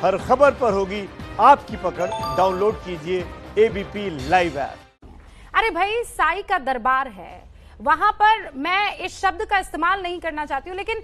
हर खबर पर होगी आपकी पकड़। डाउनलोड कीजिए एबीपी लाइव ऐप। अरे भाई, साई का दरबार है, वहां पर मैं इस शब्द का इस्तेमाल नहीं करना चाहती हूँ, लेकिन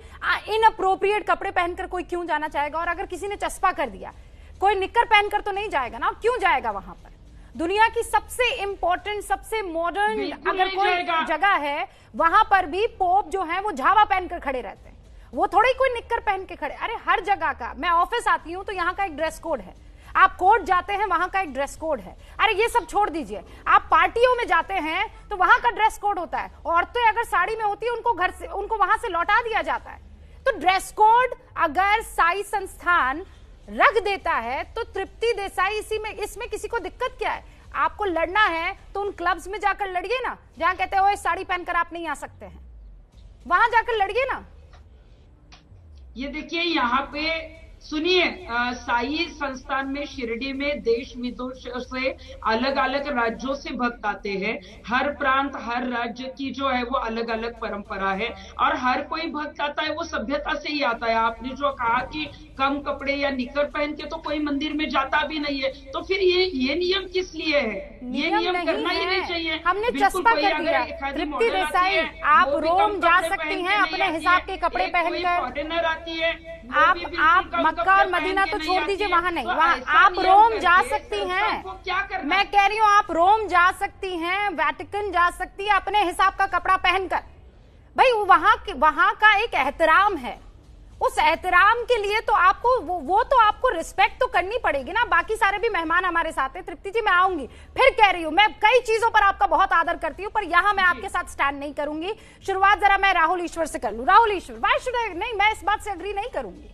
इनअप्रोप्रिएट कपड़े पहनकर कोई क्यों जाना चाहेगा? और अगर किसी ने चस्पा कर दिया, कोई निक्कर पहनकर तो नहीं जाएगा ना, क्यों जाएगा वहां पर? दुनिया की सबसे इंपॉर्टेंट, सबसे मॉडर्न अगर कोई जगह है, वहां पर भी पोप जो है वो झावा पहनकर खड़े रहते हैं, वो थोड़ी कोई निक्कर पहन के खड़े। अरे हर जगह का, मैं ऑफिस आती हूं तो यहाँ का एक ड्रेस कोड है, आप कोर्ट जाते हैं वहां का एक ड्रेस कोड है। अरे ये सब छोड़ दीजिए, आप पार्टियों में जाते हैं तो वहां का ड्रेस कोड होता है। औरतें अगर साड़ी में होती है उनको घर से, उनको वहां से लौटा दिया जाता है। तो ड्रेस कोड अगर साई संस्थान रख देता है तो तृप्ति देसाई इसमें किसी को दिक्कत क्या है? आपको लड़ना है तो उन क्लब्स में जाकर लड़िए ना, जहां कहते हो साड़ी पहनकर आप नहीं आ सकते हैं, वहां जाकर लड़िए ना। ये देखिए, यहाँ पे सुनिए, साई संस्थान में शिरडी में देश विदेश से अलग अलग राज्यों से भक्त आते हैं। हर प्रांत, हर राज्य की जो है वो अलग अलग परंपरा है, और हर कोई भक्त आता है वो सभ्यता से ही आता है। आपने जो कहा कि कम कपड़े या निकर पहन के तो कोई मंदिर में जाता भी नहीं है, तो फिर ये नियम किस लिए है? ये नियम करना ही नहीं चाहिए। हमने चस्पा कर दिया। तृप्ति देसाई, आप रोम जा सकती हैं अपने हिसाब के कपड़े पहनकर। फॉरेनर आती है, आप मक्का और मदीना तो छोड़ दीजिए, वहां नहीं, वहां आप रोम जा सकती हैं। मैं कह रही हूँ आप रोम जा सकती हैं, वेटिकन जा सकती है अपने हिसाब का कपड़ा पहनकर। भाई वहां का एक एहतराम है, उस एहतराम के लिए तो आपको वो तो आपको रिस्पेक्ट तो करनी पड़ेगी ना। बाकी सारे भी मेहमान हमारे साथ हैं। तृप्ति जी, मैं आऊंगी, फिर कह रही हूं, मैं कई चीजों पर आपका बहुत आदर करती हूं, पर यहां मैं आपके साथ स्टैंड नहीं करूंगी। शुरुआत जरा मैं राहुल ईश्वर से कर लूं। राहुल ईश्वर, व्हाई शुड आई? नहीं, मैं इस बात से अग्री नहीं करूंगी।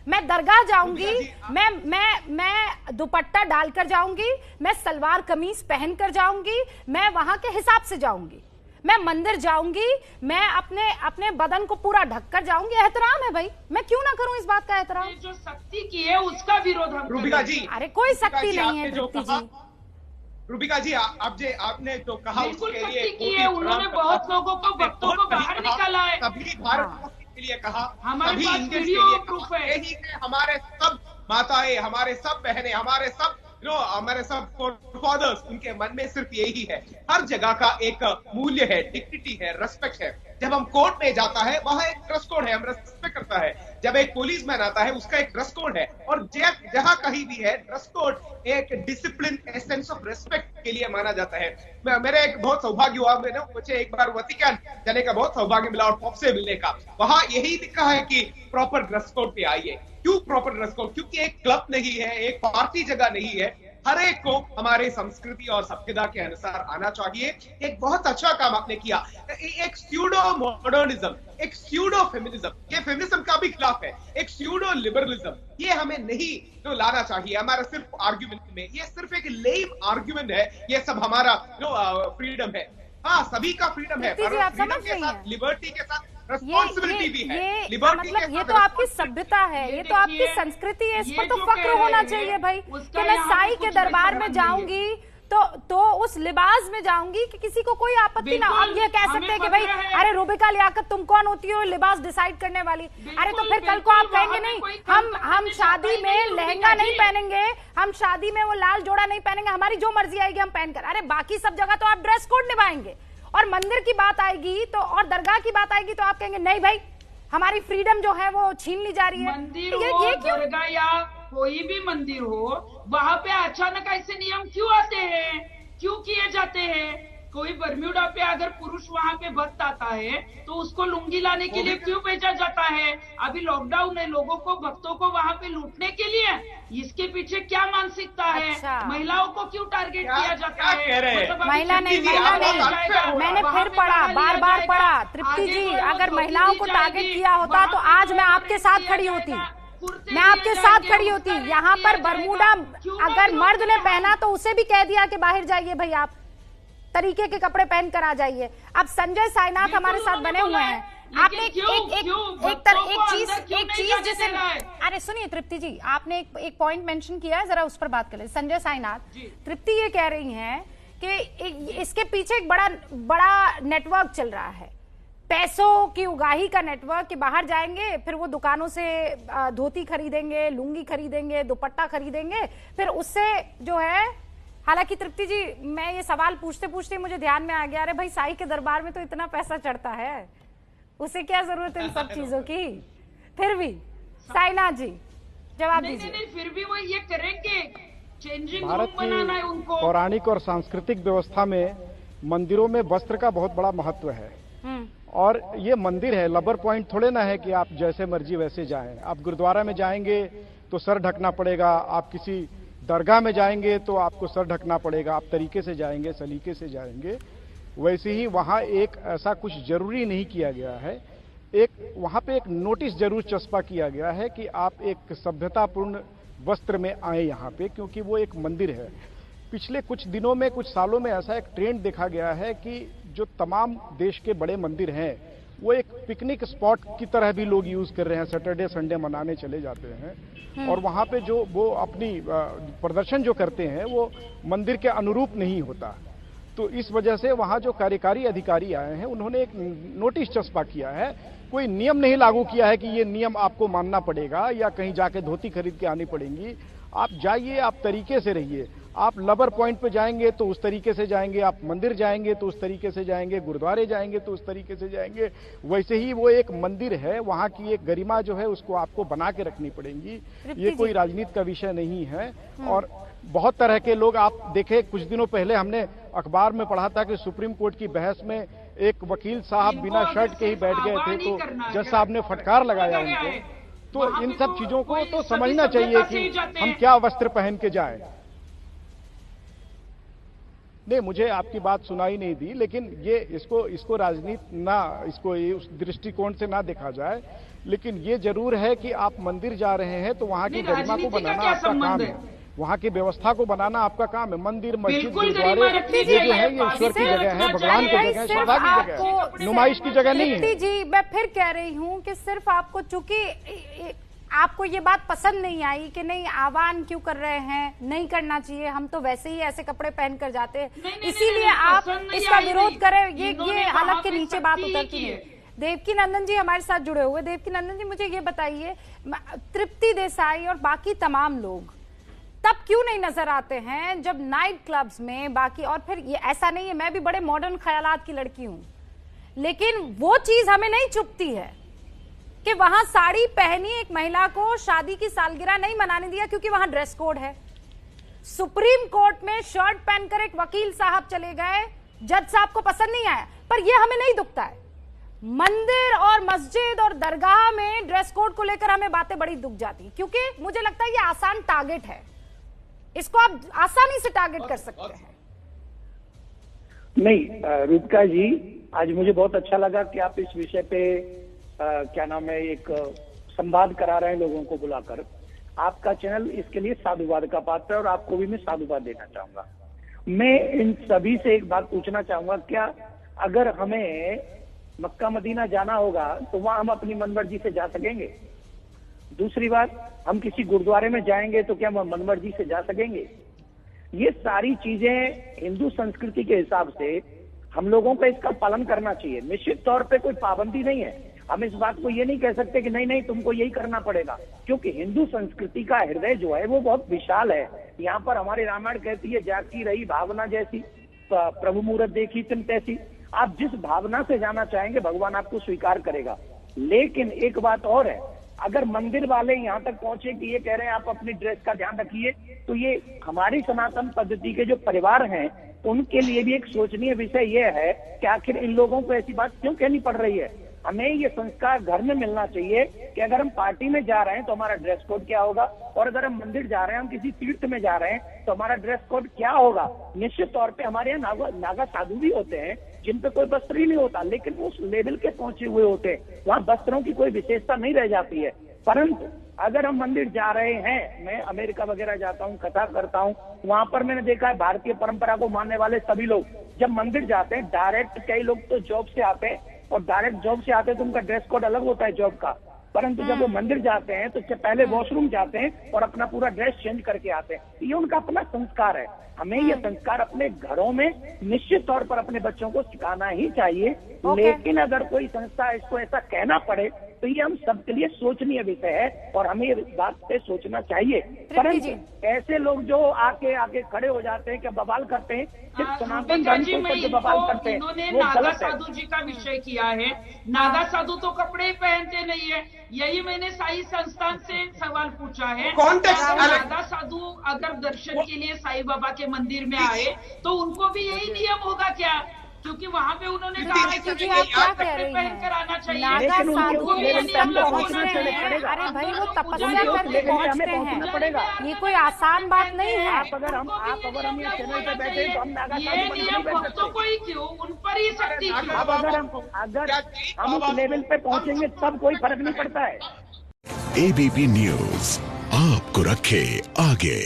मैं दरगाह जाऊंगी, मैं दुपट्टा डालकर जाऊंगी, मैं सलवार कमीज पहनकर जाऊंगी, मैं वहां के हिसाब से जाऊंगी। मैं मंदिर जाऊंगी, मैं अपने बदन को पूरा ढककर जाऊंगी। एहतराम है भाई, मैं क्यों ना करूं इस बात का एहतराम? जो सख्ती की है उसका विरोध हम रूबिका जी, अरे कोई सख्ती नहीं है तृप्ति जी। रूबिका जी, आपने जो कहा बिल्कुल सख्ती की है। उन्होंने बहुत लोगों को, भक्तों को बाहर निकाला है। तभी भारत के लिए कहा, हमारे पास वीडियो प्रूफ है। यही हमारे सब माताएं, हमारे सब बहनें, हमारे सब हमारे सब फादर्स, उनके मन में सिर्फ यही है। हर जगह का एक मूल्य है, डिग्निटी है, रेस्पेक्ट है। जब हम कोर्ट में जाता है वहां एक ड्रेस कोड है, हम रेस्पेक्ट करता है। जब एक पुलिस मैन आता है उसका एक ड्रेस कोड है, और जहां कहीं भी है ड्रेस कोड एक डिसिप्लिन, सेंस ऑफ रेस्पेक्ट के लिए माना जाता है। मेरे एक बहुत सौभाग्य हुआ, मुझे एक बार वतिकान जाने का बहुत सौभाग्य मिला और पॉप से मिलने का। वहां यही लिखा है कि प्रॉपर ड्रेस कोड पे आइए। क्यों प्रॉपर ड्रेस कोड? क्योंकि एक क्लब नहीं है, एक पार्टी जगह नहीं है। हर एक को हमारे संस्कृति और सभ्यता के अनुसार आना चाहिए। एक बहुत अच्छा काम आपने किया। एक स्यूडो मॉडर्निज्म, एक स्यूडो फेमिनिज्म, ये फेमिनिज्म का भी खिलाफ है। एक स्यूडो लिबरलिज्म, ये हमें नहीं लाना चाहिए हमारा सिर्फ आर्ग्यूमेंट में। ये सिर्फ एक लेम आर्ग्यूमेंट है। ये सब हमारा फ्रीडम है। हाँ, सभी का फ्रीडम है, पर फ्रीडम के साथ, लिबर्टी के साथ रिस्पॉन्सिबिलिटी भी है। मतलब ये तो आपकी सभ्यता है, ये तो आपकी संस्कृति है, इस पर तो फक्र होना चाहिए भाई कि मैं साई के दरबार में जाऊंगी तो उस लिबास में जाऊंगी कि किसी को कोई आपत्ति ना। अब ये कह सकते हैं कि भाई अरे रूबिका लियाकत, तुम कौन होती हो लिबास डिसाइड करने वाली? अरे तो फिर कल को आप कहेंगे नहीं, हम शादी में लहंगा नहीं पहनेंगे, हम शादी में वो लाल जोड़ा नहीं पहनेंगे, हमारी जो मर्जी आएगी हम पहनकर। अरे बाकी सब जगह तो आप ड्रेस कोड निभाएंगे, और मंदिर की बात आएगी तो, और दरगाह की बात आएगी तो आप कहेंगे नहीं भाई, हमारी फ्रीडम जो है वो छीन ली जा रही है। मंदिर हो, दरगाह या कोई भी मंदिर हो, वहां पे अचानक ऐसे नियम क्यों आते हैं? क्यों किए जाते हैं? कोई बर्म्यूडा पे अगर पुरुष वहां पे भक्त आता है तो उसको लुंगी लाने के लिए क्यों भेजा जाता है? अभी लॉकडाउन है, लोगों को, भक्तों को वहां पे लूटने के लिए। इसके पीछे क्या मानसिकता है? अच्छा। महिलाओं को क्यों टारगेट किया जाता है? मतलब महिला नहीं, मैंने फिर पढ़ा, बार बार पढ़ा तृप्ति जी, अगर महिलाओं को टारगेट किया होता तो आज मैं आपके साथ खड़ी होती, मैं आपके साथ खड़ी होती। यहाँ पर बरमूडा अगर मर्द ने पहना तो उसे भी कह दिया कि बाहर जाइए भाई, आप तरीके के कपड़े पहन कर आ जाइए। अब संजय साईनाथ हमारे साथ बने हुए हैं। आपने एक चीज जिसे, अरे सुनिए तृप्ति जी, आपने एक पॉइंट मेंशन किया है, जरा उस पर बात कर ले। संजय साईनाथ, तृप्ति ये कह रही हैं कि इसके पीछे एक बड़ा नेटवर्क चल रहा है। पैसों की उगाही का नेटवर्क कि बाहर जाएंगे, फिर वो दुकानों से धोती खरीदेंगे, लुंगी खरीदेंगे, दुपट्टा खरीदेंगे, फिर उससे जो है। हालांकि तृप्ति जी, मैं ये सवाल पूछते पूछते मुझे ध्यान में आ गया, अरे भाई साईं के दरबार में तो इतना पैसा चढ़ता है, उसे क्या जरूरत है इन सब चीजों की। फिर भी साईनाथ जी जवाब दीजिए। नहीं, फिर भी वो ये करेंगे, चेंजिंग भारत रूम बनाना है उनको। की पौराणिक और सांस्कृतिक व्यवस्था में मंदिरों में वस्त्र का बहुत बड़ा महत्व है। और ये मंदिर है, लबर पॉइंट थोड़े ना है कि आप जैसे मर्जी वैसे जाएं। आप गुरुद्वारा में जाएंगे तो सर ढकना पड़ेगा, आप किसी दरगाह में जाएंगे तो आपको सर ढकना पड़ेगा, आप तरीके से जाएंगे, सलीके से जाएंगे। वैसे ही वहाँ एक ऐसा कुछ जरूरी नहीं किया गया है, एक वहाँ पे एक नोटिस जरूर चस्पा किया गया है कि आप एक सभ्यतापूर्ण वस्त्र में आए यहाँ पे, क्योंकि वो एक मंदिर है। पिछले कुछ दिनों में, कुछ सालों में ऐसा एक ट्रेंड देखा गया है कि जो तमाम देश के बड़े मंदिर हैं वो एक पिकनिक स्पॉट की तरह भी लोग यूज कर रहे हैं। सैटरडे संडे मनाने चले जाते हैं और वहाँ पे जो वो अपनी प्रदर्शन जो करते हैं वो मंदिर के अनुरूप नहीं होता। तो इस वजह से वहाँ जो कार्यकारी अधिकारी आए हैं उन्होंने एक नोटिस चस्पा किया है। कोई नियम नहीं लागू किया है कि ये नियम आपको मानना पड़ेगा या कहीं जाके धोती खरीद के आनी पड़ेगी। आप जाइए, आप तरीके से रहिए। आप लबर पॉइंट पे जाएंगे तो उस तरीके से जाएंगे, आप मंदिर जाएंगे तो उस तरीके से जाएंगे, गुरुद्वारे जाएंगे तो उस तरीके से जाएंगे। वैसे ही वो एक मंदिर है, वहाँ की एक गरिमा जो है उसको आपको बना के रखनी पड़ेगी। ये कोई राजनीति का विषय नहीं है। और बहुत तरह के लोग, आप देखें कुछ दिनों पहले हमने अखबार में पढ़ा था कि सुप्रीम कोर्ट की बहस में एक वकील साहब बिना शर्ट के ही बैठ गए थे, तो जज साहब ने फटकार लगाया उनको। तो इन सब चीजों को तो समझना चाहिए कि हम क्या वस्त्र पहन के जाएं। नहीं, मुझे आपकी बात सुनाई नहीं दी, लेकिन ये इसको राजनीति ना, इसको उस दृष्टिकोण से ना देखा जाए। लेकिन ये जरूर है कि आप मंदिर जा रहे हैं तो वहाँ की गरिमा को बनाना आपका काम है, वहाँ की व्यवस्था को बनाना आपका काम है। मंदिर, मस्जिद, गुरुद्वारे ये जो है ये ईश्वर की जगह है, भगवान की जगह है, श्रद्धा की जगह है, नुमाइश की जगह नहीं है। जी, मैं फिर कह रही हूँ कि सिर्फ आपको, चूंकि आपको ये बात पसंद नहीं आई कि नहीं आह्वान क्यों कर रहे हैं, नहीं करना चाहिए, हम तो वैसे ही ऐसे कपड़े पहनकर जाते हैं, इसीलिए आप इसका विरोध करें, ये हालत के नीचे बात उतरती है। देवकी नंदन जी हमारे साथ जुड़े हुए। देवकी नंदन जी, मुझे ये बताइए, तृप्ति देसाई और बाकी तमाम लोग तब क्यों नहीं नजर आते हैं जब नाइट क्लब्स में बाकी, और फिर ये ऐसा नहीं है, मैं भी बड़े मॉडर्न ख्यालात की लड़की हूं, लेकिन वो चीज हमें नहीं चुभती है कि वहां साड़ी पहनी एक महिला को शादी की सालगिरह नहीं मनाने दिया क्योंकि वहां ड्रेस कोड है। सुप्रीम कोर्ट में शर्ट पहनकर एक वकील साहब चले गए, जज साहब को पसंद नहीं आया, पर यह हमें नहीं दुखता है। मंदिर और मस्जिद और दरगाह में ड्रेस कोड को लेकर हमें बातें बड़ी दुख जाती, क्योंकि मुझे लगता है ये आसान टारगेट है, इसको आप आसानी से टारगेट कर सकते हैं। नहीं रूपका जी, आज मुझे बहुत अच्छा लगा कि आप इस विषय पे क्या नाम है, एक संवाद करा रहे हैं लोगों को बुलाकर। आपका चैनल इसके लिए साधुवाद का पात्र है और आपको भी मैं साधुवाद देना चाहूंगा। मैं इन सभी से एक बात पूछना चाहूंगा, क्या अगर हमें मक्का मदीना जाना होगा तो वहां हम अपनी मनमर्जी से जा सकेंगे? दूसरी बात, हम किसी गुरुद्वारे में जाएंगे तो क्या हम मनमर्जी से जा सकेंगे? ये सारी चीजें हिंदू संस्कृति के हिसाब से हम लोगों को इसका पालन करना चाहिए। निश्चित तौर पे कोई पाबंदी नहीं है, हम इस बात को ये नहीं कह सकते कि नहीं नहीं तुमको यही करना पड़ेगा, क्योंकि हिंदू संस्कृति का हृदय जो है वो बहुत विशाल है। यहाँ पर हमारी रामायण कहती है, जागती रही भावना जैसी, प्रभु मूरत देखी तुम तैसी। आप जिस भावना से जाना चाहेंगे भगवान आपको स्वीकार करेगा। लेकिन एक बात और है, अगर मंदिर वाले यहाँ तक पहुंचे कि ये कह रहे हैं आप अपनी ड्रेस का ध्यान रखिए, तो ये हमारी सनातन पद्धति के जो परिवार हैं उनके लिए भी एक सोचनीय विषय ये है कि आखिर इन लोगों को ऐसी बात क्यों कहनी पड़ रही है। हमें ये संस्कार घर में मिलना चाहिए कि अगर हम पार्टी में जा रहे हैं तो हमारा ड्रेस कोड क्या होगा, और अगर हम मंदिर जा रहे हैं, हम किसी तीर्थ में जा रहे हैं तो हमारा ड्रेस कोड क्या होगा। निश्चित तौर पे हमारे यहाँ नागा साधु भी होते हैं जिन पे कोई वस्त्र ही नहीं होता, लेकिन वो उस लेवल के पहुंचे हुए होते हैं, वहाँ वस्त्रों की कोई विशेषता नहीं रह जाती है। परंतु अगर हम मंदिर जा रहे हैं, मैं अमेरिका वगैरह जाता हूँ, कथा करता हूँ, वहां पर मैंने देखा है भारतीय परंपरा को मानने वाले सभी लोग जब मंदिर जाते हैं, डायरेक्ट कई लोग तो जॉब से आते हैं और डायरेक्ट जॉब से आते हैं तो उनका ड्रेस कोड अलग होता है जॉब का, परंतु जब वो मंदिर जाते हैं तो उससे पहले वॉशरूम जाते हैं और अपना पूरा ड्रेस चेंज करके आते हैं। ये उनका अपना संस्कार है। हमें ये संस्कार अपने घरों में निश्चित तौर पर अपने बच्चों को सिखाना ही चाहिए। लेकिन अगर कोई संस्था इसको ऐसा कहना पड़े तो ये हम सबके लिए सोचनीय विषय है और हमें इस बात पे सोचना चाहिए। परंतु ऐसे लोग जो आके खड़े हो जाते हैं, क्या बवाल करते हैं, सिर्फ सनातन धर्म के ऊपर जो बवाल करते हैं वो नागा गलत है। साधु जी का विषय किया है। नागा साधु तो कपड़े पहनते नहीं है, यही मैंने साई संस्थान से सवाल पूछा है। कॉन्टेक्स्ट अलग। नागा साधु अगर दर्शन के लिए साईं बाबा के मंदिर में आए तो उनको भी यही नियम होगा क्या? क्योंकि वहाँ पे उन्होंने कहा है कि आप क्या कह रही पहन कर आना चाहिए। नागा साधु उनको भी ये नियम लागू पहुंचते होना हैं। चाहिए। अरे भाई वो तपस्या करके पहुंचते हैं, ये कोई आसान बात नहीं है। आप अगर हम ये चैनल पे बैठे तो हम नागा ये साधु बन के नियम नहीं बैठ भक्तों सकते। को ही क्यों, उन पर ही शक्ति क्यों? अब अगर हम उस लेवल पे पहुंचेंगे तब कोई फर्क नहीं पड़ता है। एबीपी न्यूज आपको रखे आगे।